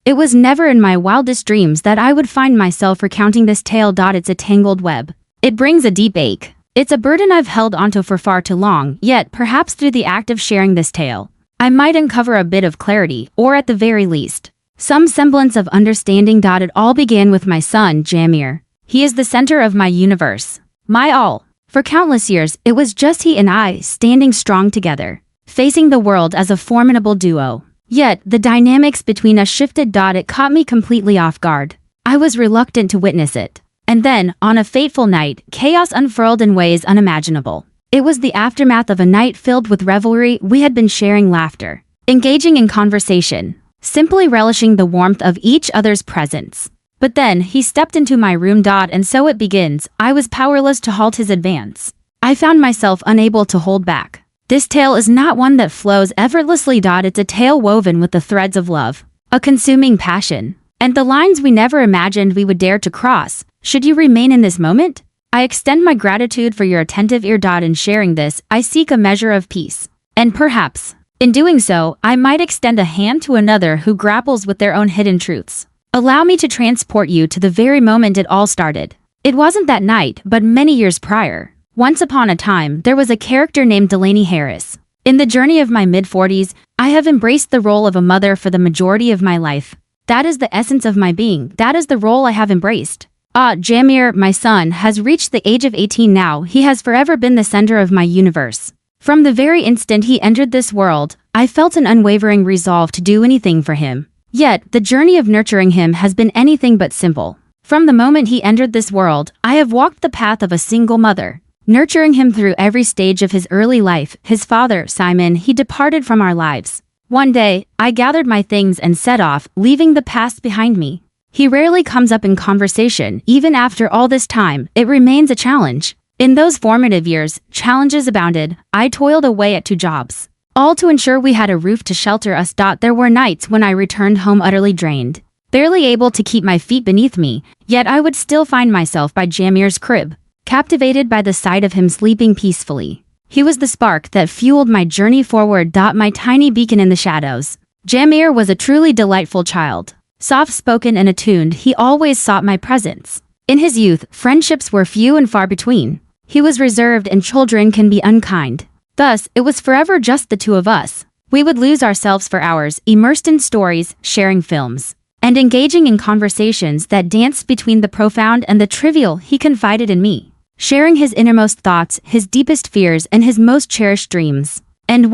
It was never in my wildest dreams that I would find myself recounting this tale. It's a tangled web. It brings a deep ache. It's a burden I've held onto for far too long, yet perhaps through the act of sharing this tale, I might uncover a bit of clarity, or at the very least, some semblance of understanding. It all began with my son, Jamir. He is the center of my universe. My all. For countless years, it was just he and I, standing strong together, facing the world as a formidable duo. Yet, the dynamics between us shifted. It caught me completely off guard. I was reluctant to witness it. And then, on a fateful night, chaos unfurled in ways unimaginable. It was the aftermath of a night filled with revelry. We had been sharing laughter, engaging in conversation, simply relishing the warmth of each other's presence. But then, he stepped into my room. And so it begins. I was powerless to halt his advance. I found myself unable to hold back. This tale is not one that flows effortlessly. It's a tale woven with the threads of love, a consuming passion, and the lines we never imagined we would dare to cross. Should you remain in this moment, I extend my gratitude for your attentive ear. In sharing this, I seek a measure of peace. And perhaps, in doing so, I might extend a hand to another who grapples with their own hidden truths. Allow me to transport you to the very moment it all started. It wasn't that night, but many years prior. Once upon a time, there was a character named Delaney Harris. In the journey of my mid-40s, I have embraced the role of a mother for the majority of my life. That is the essence of my being. That is the role I have embraced. Jamir, my son, has reached the age of 18 now. He has forever been the center of my universe. From the very instant he entered this world, I felt an unwavering resolve to do anything for him. Yet, the journey of nurturing him has been anything but simple. From the moment he entered this world, I have walked the path of a single mother, nurturing him through every stage of his early life. His father, Simon, he departed from our lives. One day, I gathered my things and set off, leaving the past behind me. He rarely comes up in conversation. Even after all this time, it remains a challenge. In those formative years, challenges abounded. I toiled away at 2 jobs, all to ensure we had a roof to shelter us. There were nights when I returned home utterly drained, barely able to keep my feet beneath me, yet I would still find myself by Jamir's crib, captivated by the sight of him sleeping peacefully. He was the spark that fueled my journey forward. My tiny beacon in the shadows. Jamir was a truly delightful child. Soft-spoken and attuned, he always sought my presence. In his youth, friendships were few and far between. He was reserved, and children can be unkind. Thus, it was forever just the 2 of us. We would lose ourselves for hours, immersed in stories, sharing films, and engaging in conversations that danced between the profound and the trivial. He confided in me, sharing his innermost thoughts, his deepest fears, and his most cherished dreams. And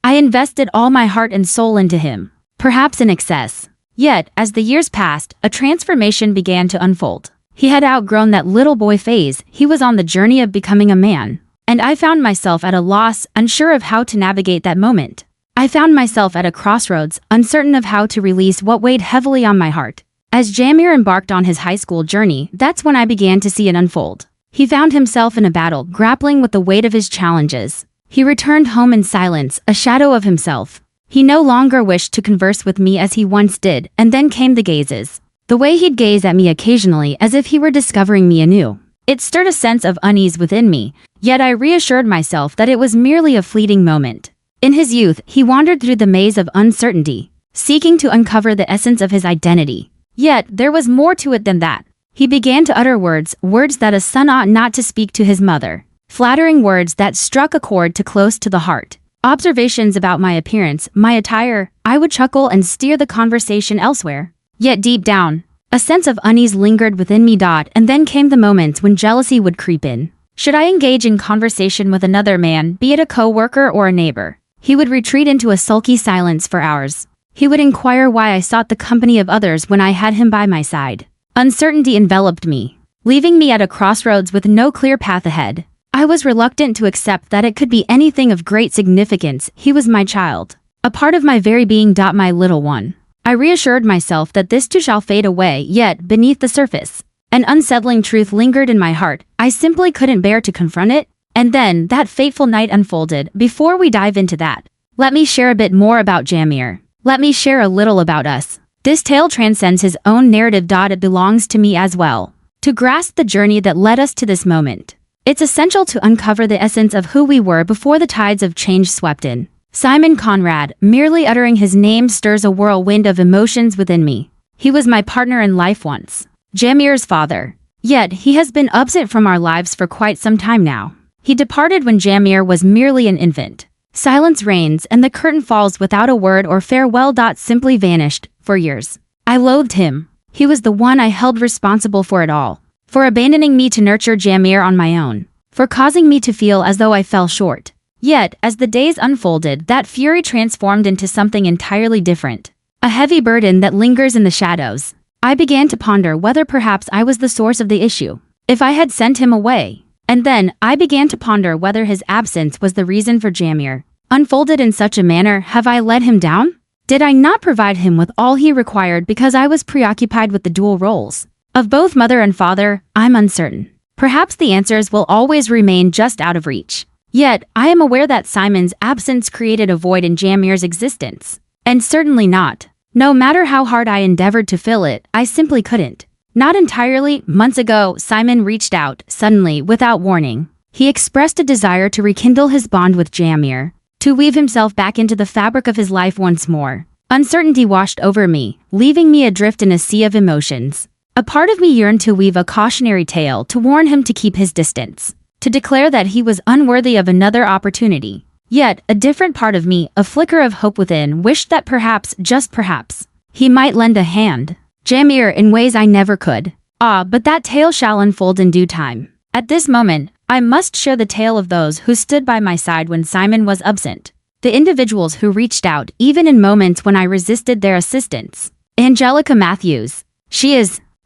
I invested all my heart and soul into him, perhaps in excess. Yet, as the years passed, a transformation began to unfold. He had outgrown that little boy phase. He was on the journey of becoming a man. And I found myself at a loss, unsure of how to navigate that moment. I found myself at a crossroads, uncertain of how to release what weighed heavily on my heart. As Jamir embarked on his high school journey, that's when I began to see it unfold. He found himself in a battle, grappling with the weight of his challenges. He returned home in silence, a shadow of himself. He no longer wished to converse with me as he once did, and then came the gazes. The way he'd gaze at me occasionally as if he were discovering me anew. It stirred a sense of unease within me, yet I reassured myself that it was merely a fleeting moment. In his youth, he wandered through the maze of uncertainty, seeking to uncover the essence of his identity. Yet, there was more to it than that. He began to utter words that a son ought not to speak to his mother. Flattering words that struck a chord too close to the heart. Observations about my appearance, my attire. I would chuckle and steer the conversation elsewhere. Yet deep down, a sense of unease lingered within me. And then came the moments when jealousy would creep in. Should I engage in conversation with another man, be it a co-worker or a neighbor? He would retreat into a sulky silence for hours. He would inquire why I sought the company of others when I had him by my side. Uncertainty enveloped me, leaving me at a crossroads with no clear path ahead. I was reluctant to accept that it could be anything of great significance. He was my child, a part of my very being. My little one. I reassured myself that this too shall fade away, yet, beneath the surface, an unsettling truth lingered in my heart. I simply couldn't bear to confront it. And then, that fateful night unfolded. Before we dive into that, let me share a bit more about Jamir. Let me share a little about us. This tale transcends his own narrative. It belongs to me as well. To grasp the journey that led us to this moment, it's essential to uncover the essence of who we were before the tides of change swept in. Simon Conrad, merely uttering his name stirs a whirlwind of emotions within me. He was my partner in life once. Jameer's father. Yet, he has been absent from our lives for quite some time now. He departed when Jameer was merely an infant. Silence reigns and the curtain falls without a word or farewell. Simply vanished, for years. I loathed him. He was the one I held responsible for it all. For abandoning me to nurture Jameer on my own. For causing me to feel as though I fell short. Yet, as the days unfolded, that fury transformed into something entirely different. A heavy burden that lingers in the shadows. I began to ponder whether perhaps I was the source of the issue. If I had sent him away. And then, I began to ponder whether his absence was the reason for Jameer. Unfolded in such a manner, have I let him down? Did I not provide him with all he required because I was preoccupied with the dual roles? Of both mother and father, I'm uncertain. Perhaps the answers will always remain just out of reach. Yet, I am aware that Simon's absence created a void in Jameer's existence. And certainly not. No matter how hard I endeavored to fill it, I simply couldn't. Not entirely. Months ago, Simon reached out, suddenly, without warning. He expressed a desire to rekindle his bond with Jameer, to weave himself back into the fabric of his life once more. Uncertainty washed over me, leaving me adrift in a sea of emotions. A part of me yearned to weave a cautionary tale to warn him to keep his distance, to declare that he was unworthy of another opportunity. Yet, a different part of me, a flicker of hope within, wished that perhaps, just perhaps, he might lend a hand. Jameer in ways I never could. But that tale shall unfold in due time. At this moment, I must share the tale of those who stood by my side when Simon was absent. The individuals who reached out even in moments when I resisted their assistance. Angelica Matthews.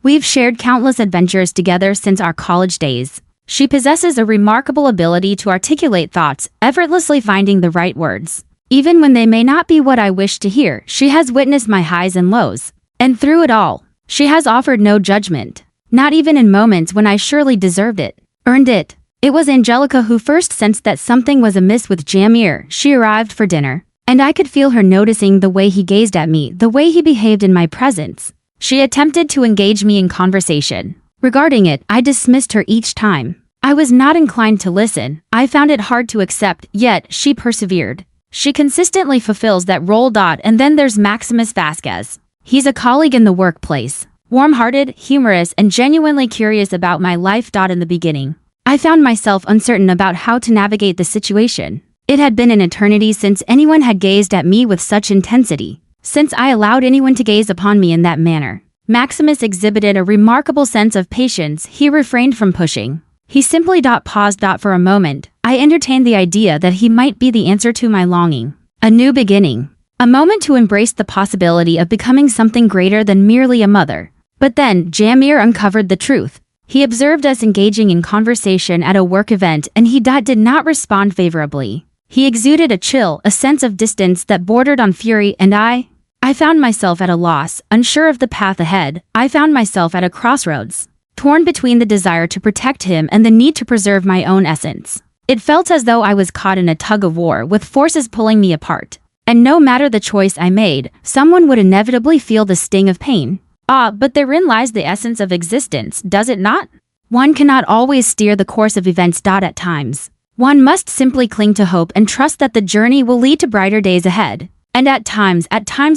We've shared countless adventures together since our college days. She possesses a remarkable ability to articulate thoughts, effortlessly finding the right words. Even when they may not be what I wish to hear, she has witnessed my highs and lows. And through it all, she has offered no judgment. Not even in moments when I surely deserved it, earned it. It was Angelica who first sensed that something was amiss with Jameer. She arrived for dinner, and I could feel her noticing the way he gazed at me, the way he behaved in my presence. She attempted to engage me in conversation. Regarding it, I dismissed her each time. I was not inclined to listen. I found it hard to accept, yet she persevered. She consistently fulfills that role. And then there's Maximus Vasquez. He's a colleague in the workplace. Warm-hearted, humorous, and genuinely curious about my life. In the beginning, I found myself uncertain about how to navigate the situation. It had been an eternity since anyone had gazed at me with such intensity. Since I allowed anyone to gaze upon me in that manner. Maximus exhibited a remarkable sense of patience. He refrained from pushing. He simply paused. For a moment, I entertained the idea that he might be the answer to my longing. A new beginning. A moment to embrace the possibility of becoming something greater than merely a mother. But then, Jameer uncovered the truth. He observed us engaging in conversation at a work event and he did not respond favorably. He exuded a chill, a sense of distance that bordered on fury, and I found myself at a loss, unsure of the path ahead. I found myself at a crossroads, torn between the desire to protect him and the need to preserve my own essence. It felt as though I was caught in a tug-of-war with forces pulling me apart. And no matter the choice I made, someone would inevitably feel the sting of pain. But therein lies the essence of existence, does it not? One cannot always steer the course of events. At times, one must simply cling to hope and trust that the journey will lead to brighter days ahead. And at times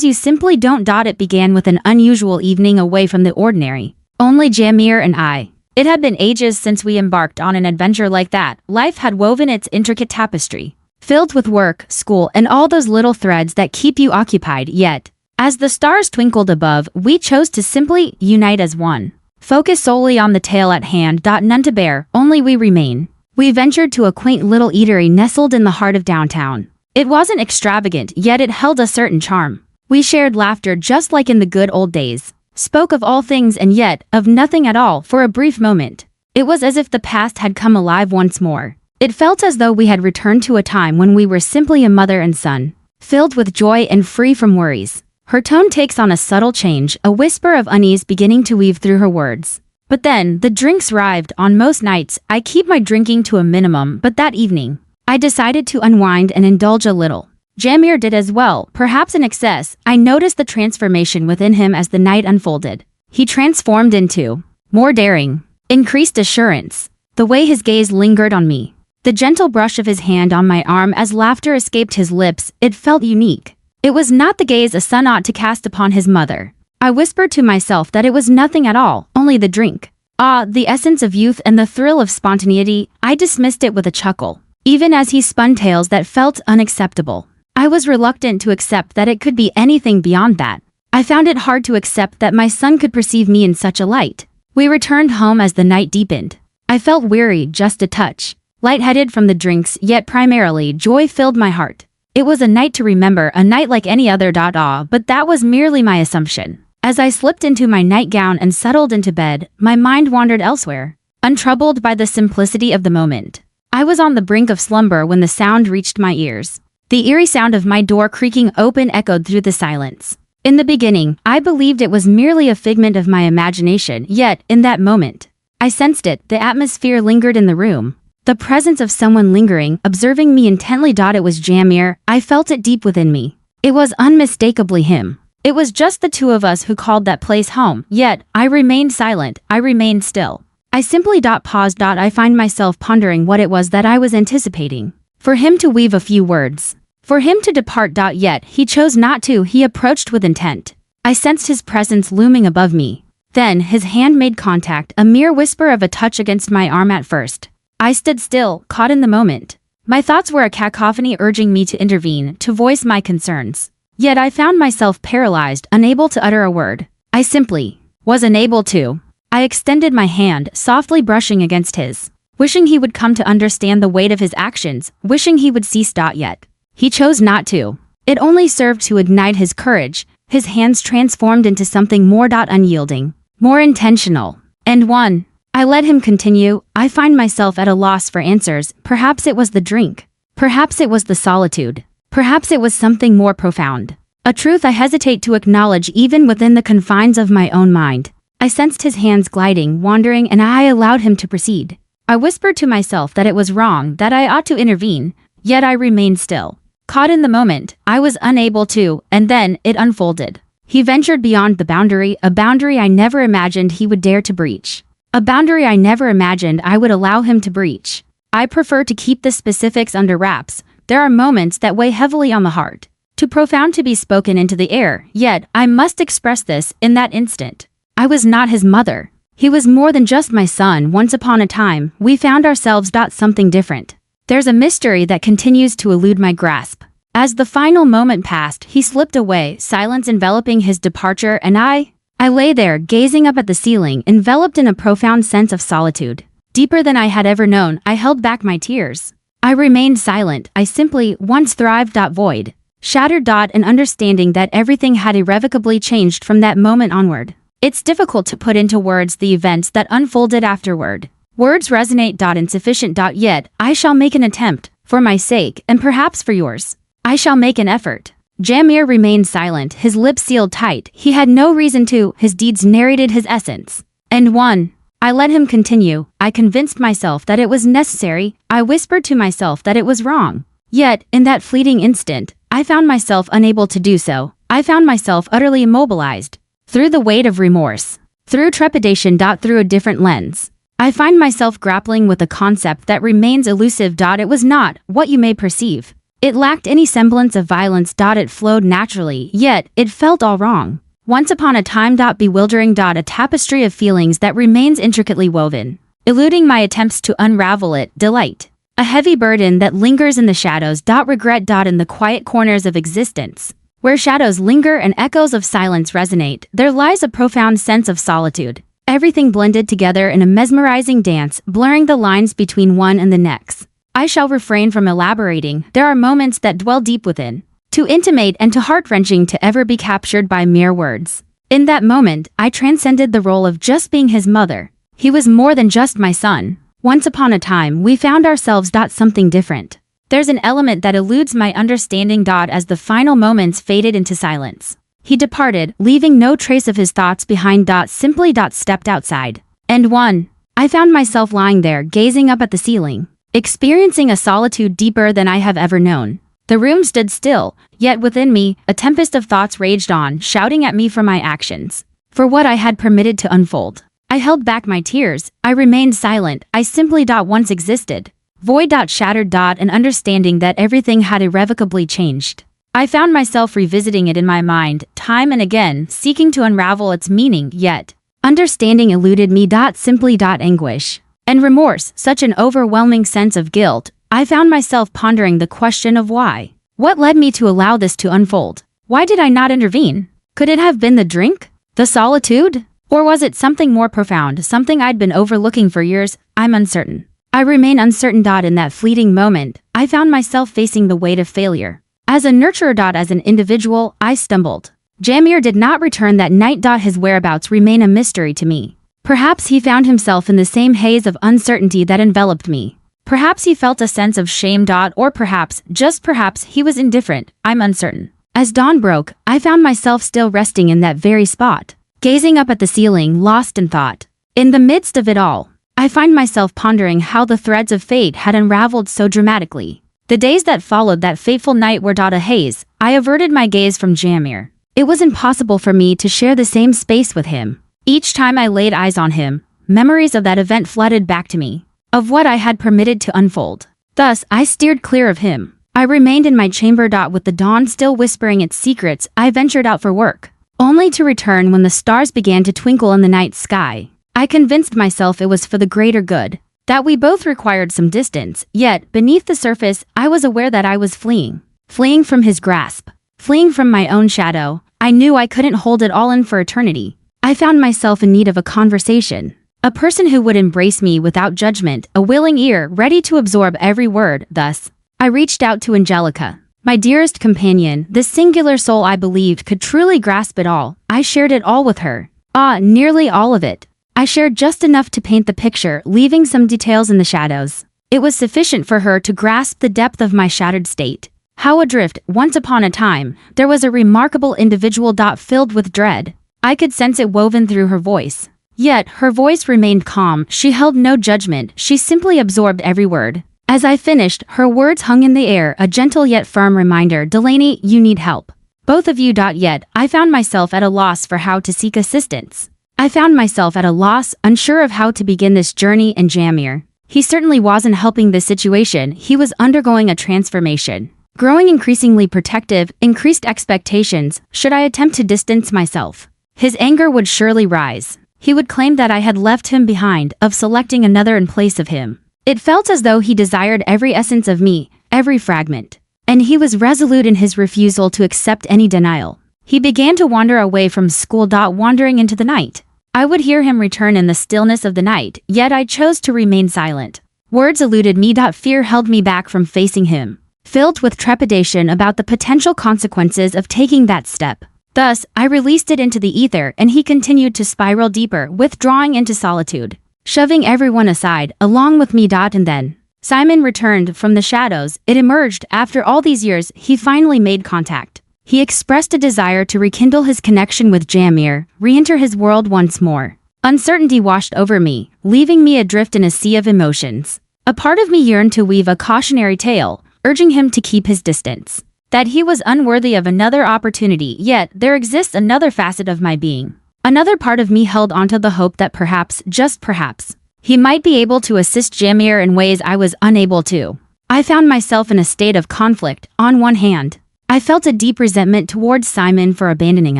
you simply don't. It began with an unusual evening away from the ordinary. Only Jameer and I. It had been ages since we embarked on an adventure like that. Life had woven its intricate tapestry, filled with work, school, and all those little threads that keep you occupied. Yet, as the stars twinkled above, we chose to simply unite as one. Focus solely on the tale at hand. None to bear, only we remain. We ventured to a quaint little eatery nestled in the heart of downtown. It wasn't extravagant, yet it held a certain charm. We shared laughter just like in the good old days, spoke of all things and yet of nothing at all for a brief moment. It was as if the past had come alive once more. It felt as though we had returned to a time when we were simply a mother and son, filled with joy and free from worries. Her tone takes on a subtle change, a whisper of unease beginning to weave through her words. But then, the drinks arrived. On most nights, I keep my drinking to a minimum, but that evening, I decided to unwind and indulge a little. Jameer did as well, perhaps in excess. I noticed the transformation within him as the night unfolded. He transformed into more daring, increased assurance. The way his gaze lingered on me, The gentle brush of his hand on my arm as laughter escaped his lips, it felt unique. It was not the gaze a son ought to cast upon his mother. I whispered to myself that it was nothing at all, only the drink. Ah, the essence of youth and the thrill of spontaneity. I dismissed it with a chuckle. Even as he spun tales that felt unacceptable, I was reluctant to accept that it could be anything beyond that. I found it hard to accept that my son could perceive me in such a light. We returned home as the night deepened. I felt weary, just a touch. Lightheaded from the drinks, yet primarily joy filled my heart. It was a night to remember, a night like any other. But that was merely my assumption. As I slipped into my nightgown and settled into bed, my mind wandered elsewhere, untroubled by the simplicity of the moment. I was on the brink of slumber when the sound reached my ears. The eerie sound of my door creaking open echoed through the silence. In the beginning, I believed it was merely a figment of my imagination, yet, in that moment, I sensed it. The atmosphere lingered in the room. The presence of someone lingering, observing me intently. It was Jamir. I felt it deep within me. It was unmistakably him. It was just the two of us who called that place home, yet, I remained silent, I remained still. I simply paused. I find myself pondering what it was that I was anticipating. For him to weave a few words. For him to depart. Yet, he chose not to. He approached with intent. I sensed his presence looming above me. Then, his hand made contact, a mere whisper of a touch against my arm at first. I stood still, caught in the moment. My thoughts were a cacophony urging me to intervene, to voice my concerns. Yet I found myself paralyzed, unable to utter a word. I simply was unable to. I extended my hand, softly brushing against his, wishing he would come to understand the weight of his actions, wishing he would cease. Yet he chose not to. It only served to ignite his courage. His hands transformed into something more unyielding, more intentional. And one. I let him continue. I find myself at a loss for answers. Perhaps it was the drink. Perhaps it was the solitude. Perhaps it was something more profound. A truth I hesitate to acknowledge even within the confines of my own mind. I sensed his hands gliding, wandering, and I allowed him to proceed. I whispered to myself that it was wrong, that I ought to intervene, yet I remained still. Caught in the moment, I was unable to, and then it unfolded. He ventured beyond the boundary, a boundary I never imagined he would dare to breach. A boundary I never imagined I would allow him to breach. I prefer to keep the specifics under wraps. There are moments that weigh heavily on the heart, too profound to be spoken into the air, yet I must express this in that instant. I was not his mother. He was more than just my son. Once upon a time, we found ourselves something different. There's a mystery that continues to elude my grasp. As the final moment passed, he slipped away, silence enveloping his departure, and I lay there, gazing up at the ceiling, enveloped in a profound sense of solitude. Deeper than I had ever known, I held back my tears. I remained silent. I simply, once thrived. Void. Shattered. An understanding that everything had irrevocably changed from that moment onward. It's difficult to put into words the events that unfolded afterward. Words resonate. Insufficient. Yet, I shall make an attempt, for my sake, and perhaps for yours. I shall make an effort. Jamir remained silent, his lips sealed tight. He had no reason to, his deeds narrated his essence. And one. I let him continue. I convinced myself that it was necessary. I whispered to myself that it was wrong. Yet, in that fleeting instant, I found myself unable to do so. I found myself utterly immobilized. Through the weight of remorse. Through trepidation. Through a different lens. I find myself grappling with a concept that remains elusive. It was not what you may perceive. It lacked any semblance of violence. It flowed naturally, yet it felt all wrong. Once upon a time. Bewildering. A tapestry of feelings that remains intricately woven, eluding my attempts to unravel it. Delight. A heavy burden that lingers in the shadows. Regret. In the quiet corners of existence, where shadows linger and echoes of silence resonate, there lies a profound sense of solitude. Everything blended together in a mesmerizing dance, blurring the lines between one and the next. I shall refrain from elaborating. There are moments that dwell deep within, too intimate and too heart-wrenching to ever be captured by mere words. In that moment, I transcended the role of just being his mother. He was more than just my son. Once upon a time, we found ourselves something different. There's an element that eludes my understanding. As the final moments faded into silence, he departed, leaving no trace of his thoughts behind. Simply stepped outside. And one. I found myself lying there, gazing up at the ceiling, experiencing a solitude deeper than I have ever known. The room stood still, yet within me, a tempest of thoughts raged on, shouting at me for my actions, for what I had permitted to unfold. I held back my tears. I remained silent. I simply once existed. void. Shattered. And understanding that everything had irrevocably changed. I found myself revisiting it in my mind, time and again, seeking to unravel its meaning, yet understanding eluded me. Simply. Anguish and remorse, such an overwhelming sense of guilt. I found myself pondering the question of why. What led me to allow this to unfold? Why did I not intervene? Could it have been the drink? The solitude? Or was it something more profound, something I'd been overlooking for years? I'm uncertain. I remain uncertain. In that fleeting moment, I found myself facing the weight of failure. As a nurturer. As an individual, I stumbled. Jamir did not return that night. His whereabouts remain a mystery to me. Perhaps he found himself in the same haze of uncertainty that enveloped me. Perhaps he felt a sense of shame. Or perhaps, just perhaps, he was indifferent. I'm uncertain. As dawn broke, I found myself still resting in that very spot, gazing up at the ceiling, lost in thought. In the midst of it all, I find myself pondering how the threads of fate had unraveled so dramatically. The days that followed that fateful night were a haze. I averted my gaze from Jamir. It was impossible for me to share the same space with him. Each time I laid eyes on him, memories of that event flooded back to me, of what I had permitted to unfold. Thus, I steered clear of him. I remained in my chamber. With the dawn still whispering its secrets, I ventured out for work, only to return when the stars began to twinkle in the night sky. I convinced myself it was for the greater good, that we both required some distance, yet, beneath the surface, I was aware that I was fleeing. Fleeing from his grasp. Fleeing from my own shadow. I knew I couldn't hold it all in for eternity. I found myself in need of a conversation. A person who would embrace me without judgment, a willing ear ready to absorb every word. Thus, I reached out to Angelica, my dearest companion, the singular soul I believed could truly grasp it all. I shared it all with her. Nearly all of it. I shared just enough to paint the picture, leaving some details in the shadows. It was sufficient for her to grasp the depth of my shattered state. How adrift, once upon a time, there was a remarkable individual. Filled with dread. I could sense it woven through her voice. Yet, her voice remained calm. She held no judgment. She simply absorbed every word. As I finished, her words hung in the air, a gentle yet firm reminder. Delaney, you need help. Both of you. Yet, I found myself at a loss for how to seek assistance. I found myself at a loss, unsure of how to begin this journey. And Jamir, he certainly wasn't helping this situation. He was undergoing a transformation. Growing increasingly protective, increased expectations. Should I attempt to distance myself, his anger would surely rise. He would claim that I had left him behind, of selecting another in place of him. It felt as though he desired every essence of me, every fragment. And he was resolute in his refusal to accept any denial. He began to wander away from school. Wandering into the night. I would hear him return in the stillness of the night, yet I chose to remain silent. Words eluded me. Fear held me back from facing him, filled with trepidation about the potential consequences of taking that step. Thus, I released it into the ether, and he continued to spiral deeper, withdrawing into solitude, shoving everyone aside, along with me. And then, Simon returned from the shadows. It emerged. After all these years, he finally made contact. He expressed a desire to rekindle his connection with Jamir, re-enter his world once more. Uncertainty washed over me, leaving me adrift in a sea of emotions. A part of me yearned to weave a cautionary tale, urging him to keep his distance. That he was unworthy of another opportunity. Yet, there exists another facet of my being. Another part of me held onto the hope that perhaps, just perhaps, he might be able to assist Jamir in ways I was unable to. I found myself in a state of conflict. On one hand, I felt a deep resentment towards Simon for abandoning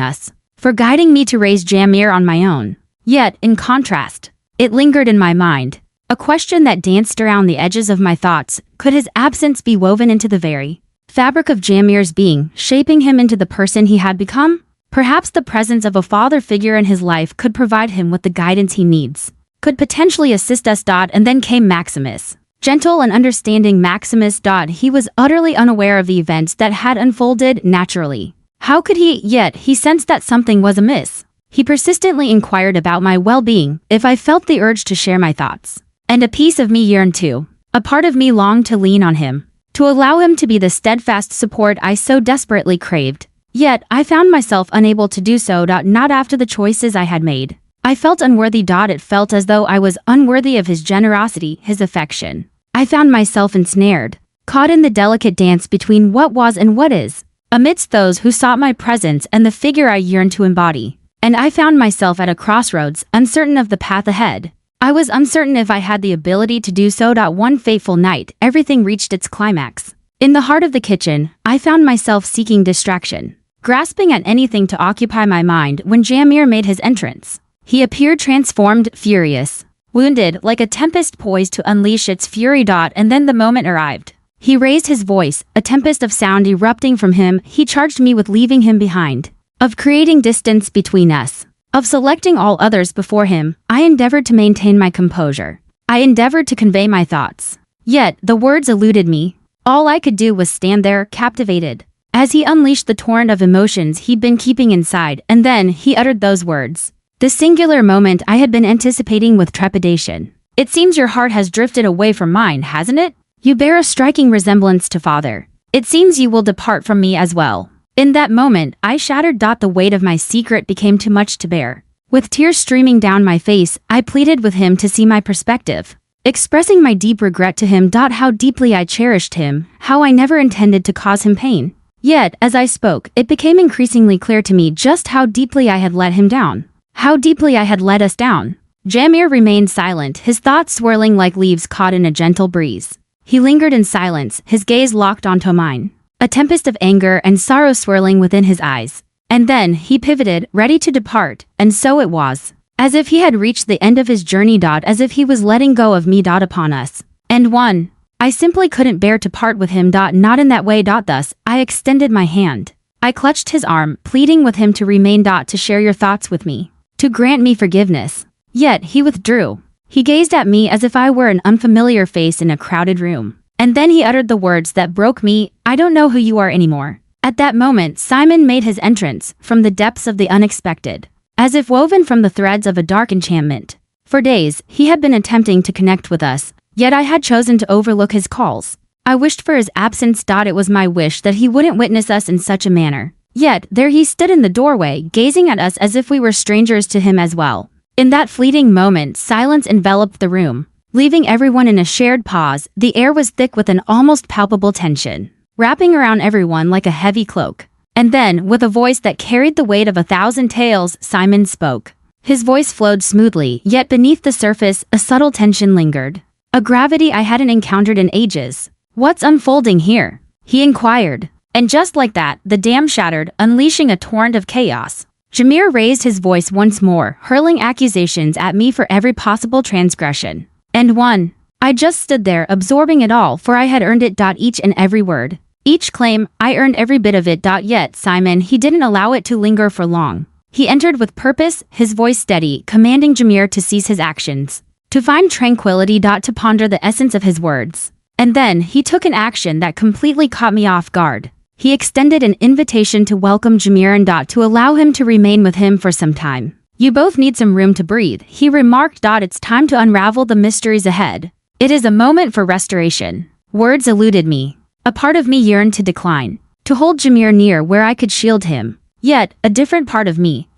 us, for guiding me to raise Jamir on my own. Yet, in contrast, it lingered in my mind, a question that danced around the edges of my thoughts. Could his absence be woven into the very fabric of Jamir's being, shaping him into the person he had become? Perhaps the presence of a father figure in his life could provide him with the guidance he needs, could potentially assist us. And then came Maximus. Gentle and understanding Maximus. He was utterly unaware of the events that had unfolded naturally. How could he? Yet he sensed that something was amiss. He persistently inquired about my well-being, if I felt the urge to share my thoughts. And a piece of me yearned too. A part of me longed to lean on him, to allow him to be the steadfast support I so desperately craved. Yet, I found myself unable to do so. Not after the choices I had made. I felt unworthy. It felt as though I was unworthy of his generosity, his affection. I found myself ensnared, caught in the delicate dance between what was and what is, amidst those who sought my presence and the figure I yearned to embody. And I found myself at a crossroads, uncertain of the path ahead. I was uncertain if I had the ability to do so. One fateful night, everything reached its climax. In the heart of the kitchen, I found myself seeking distraction, grasping at anything to occupy my mind when Jamir made his entrance. He appeared transformed, furious, wounded, like a tempest poised to unleash its fury. And then the moment arrived. He raised his voice, a tempest of sound erupting from him. He charged me with leaving him behind, of creating distance between us, of selecting all others before him. I endeavored to maintain my composure. I endeavored to convey my thoughts. Yet, the words eluded me. All I could do was stand there, captivated, as he unleashed the torrent of emotions he'd been keeping inside, and then he uttered those words. The singular moment I had been anticipating with trepidation. It seems your heart has drifted away from mine, hasn't it? You bear a striking resemblance to father. It seems you will depart from me as well. In that moment, I shattered. The weight of my secret became too much to bear. With tears streaming down my face, I pleaded with him to see my perspective, expressing my deep regret to him. How deeply I cherished him, how I never intended to cause him pain. Yet, as I spoke, it became increasingly clear to me just how deeply I had let him down. How deeply I had let us down. Jamir remained silent, his thoughts swirling like leaves caught in a gentle breeze. He lingered in silence, his gaze locked onto mine, a tempest of anger and sorrow swirling within his eyes. And then, he pivoted, ready to depart, and so it was. As if he had reached the end of his journey. As if he was letting go of me. Upon us. And one. I simply couldn't bear to part with him. Not in that way. Thus, I extended my hand. I clutched his arm, pleading with him to remain. To share your thoughts with me, to grant me forgiveness. Yet, he withdrew. He gazed at me as if I were an unfamiliar face in a crowded room. And then he uttered the words that broke me. I don't know who you are anymore. At that moment, Simon made his entrance, from the depths of the unexpected, as if woven from the threads of a dark enchantment. For days, he had been attempting to connect with us, yet I had chosen to overlook his calls. I wished for his absence. It was my wish that he wouldn't witness us in such a manner. Yet, there he stood in the doorway, gazing at us as if we were strangers to him as well. In that fleeting moment, silence enveloped the room, leaving everyone in a shared pause. The air was thick with an almost palpable tension, wrapping around everyone like a heavy cloak. And then, with a voice that carried the weight of 1,000 tales, Simon spoke. His voice flowed smoothly, yet beneath the surface, a subtle tension lingered. A gravity I hadn't encountered in ages. What's unfolding here? He inquired. And just like that, the dam shattered, unleashing a torrent of chaos. Jamir raised his voice once more, hurling accusations at me for every possible transgression. And one. I just stood there, absorbing it all, for I had earned it. Each and every word. Each claim, I earned every bit of it. Yet, Simon, he didn't allow it to linger for long. He entered with purpose, his voice steady, commanding Jamir to cease his actions, to find tranquility. To ponder the essence of his words. And then, he took an action that completely caught me off guard. He extended an invitation to welcome Jamir and to allow him to remain with him for some time. You both need some room to breathe, he remarked. It's time to unravel the mysteries ahead. It is a moment for restoration. Words eluded me. A part of me yearned to decline, to hold Jamir near where I could shield him. Yet, a different part of me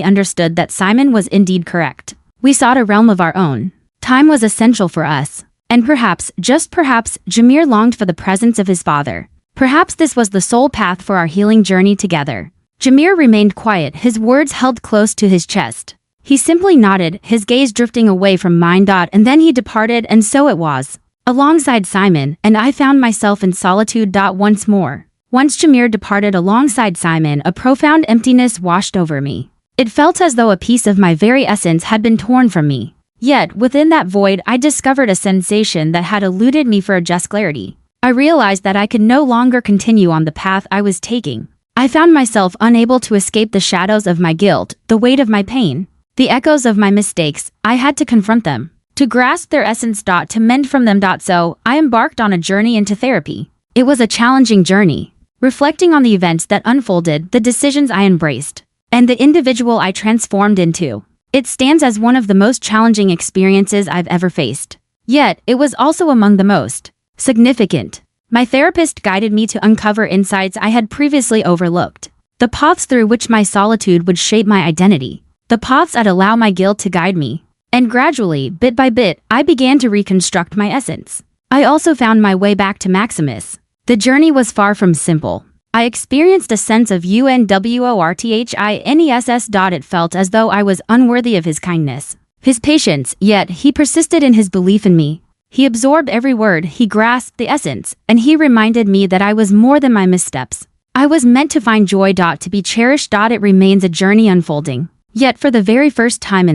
understood that Simon was indeed correct. We sought a realm of our own. Time was essential for us. And perhaps, just perhaps, Jamir longed for the presence of his father. Perhaps this was the sole path for our healing journey together. Jamir remained quiet, his words held close to his chest. He simply nodded, his gaze drifting away from mine. And then he departed, and so it was. Alongside Simon, and I found myself in solitude. Once more. Once Jamir departed alongside Simon, a profound emptiness washed over me. It felt as though a piece of my very essence had been torn from me. Yet, within that void, I discovered a sensation that had eluded me for just clarity. I realized that I could no longer continue on the path I was taking. I found myself unable to escape the shadows of my guilt, the weight of my pain, the echoes of my mistakes. I had to confront them, to grasp their essence. To mend from them. So, I embarked on a journey into therapy. It was a challenging journey, reflecting on the events that unfolded, the decisions I embraced, and the individual I transformed into. It stands as one of the most challenging experiences I've ever faced. Yet, it was also among the most significant. My therapist guided me to uncover insights I had previously overlooked. The paths through which my solitude would shape my identity. The paths I'd allow my guilt to guide me. And gradually, bit by bit, I began to reconstruct my essence. I also found my way back to Maximus. The journey was far from simple. I experienced a sense of unworthiness. It felt as though I was unworthy of his kindness, his patience, yet he persisted in his belief in me. He absorbed every word, he grasped the essence, and he reminded me that I was more than my missteps. I was meant to find joy. To be cherished. It remains a journey unfolding. Yet for the very first time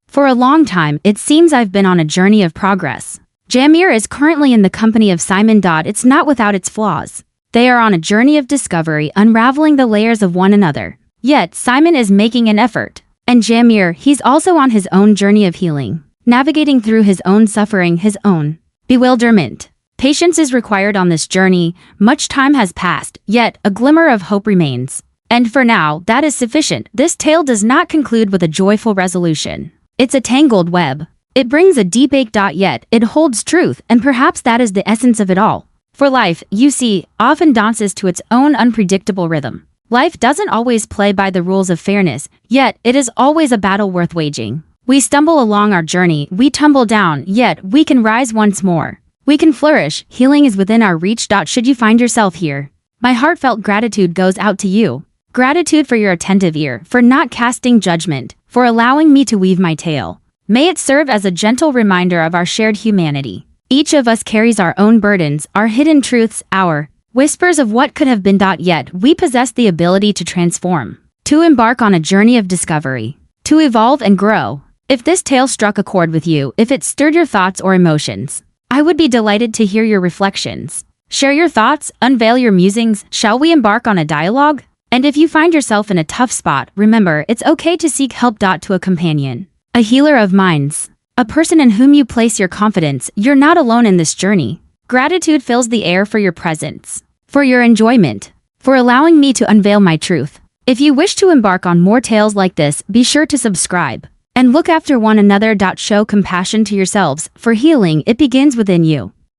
for a long time, it seems I've been on a journey of progress. Jamir is currently in the company of Simon. It's not without its flaws. They are on a journey of discovery, unraveling the layers of one another. Yet Simon is making an effort. And Jamir, he's also on his own journey of healing, navigating through his own suffering, his own bewilderment. Patience is required on this journey. Much time has passed, yet a glimmer of hope remains. And for now, that is sufficient. This tale does not conclude with a joyful resolution. It's a tangled web. It brings a deep ache. Yet it holds truth, and perhaps that is the essence of it all. For life, you see, often dances to its own unpredictable rhythm. Life doesn't always play by the rules of fairness, yet it is always a battle worth waging. We stumble along our journey, we tumble down, yet we can rise once more. We can flourish. Healing is within our reach. Should you find yourself here, my heartfelt gratitude goes out to you. Gratitude for your attentive ear, for not casting judgment, for allowing me to weave my tale. May it serve as a gentle reminder of our shared humanity. Each of us carries our own burdens, our hidden truths, our whispers of what could have been. Yet we possess the ability to transform, to embark on a journey of discovery, to evolve and grow. If this tale struck a chord with you, if it stirred your thoughts or emotions, I would be delighted to hear your reflections. Share your thoughts, unveil your musings. Shall we embark on a dialogue? And if you find yourself in a tough spot, remember, it's okay to seek help. To a companion, a healer of minds, a person in whom you place your confidence. You're not alone in this journey. Gratitude fills the air for your presence, for your enjoyment, for allowing me to unveil my truth. If you wish to embark on more tales like this, be sure to subscribe and look after one another. Show compassion to yourselves, for healing, it begins within you.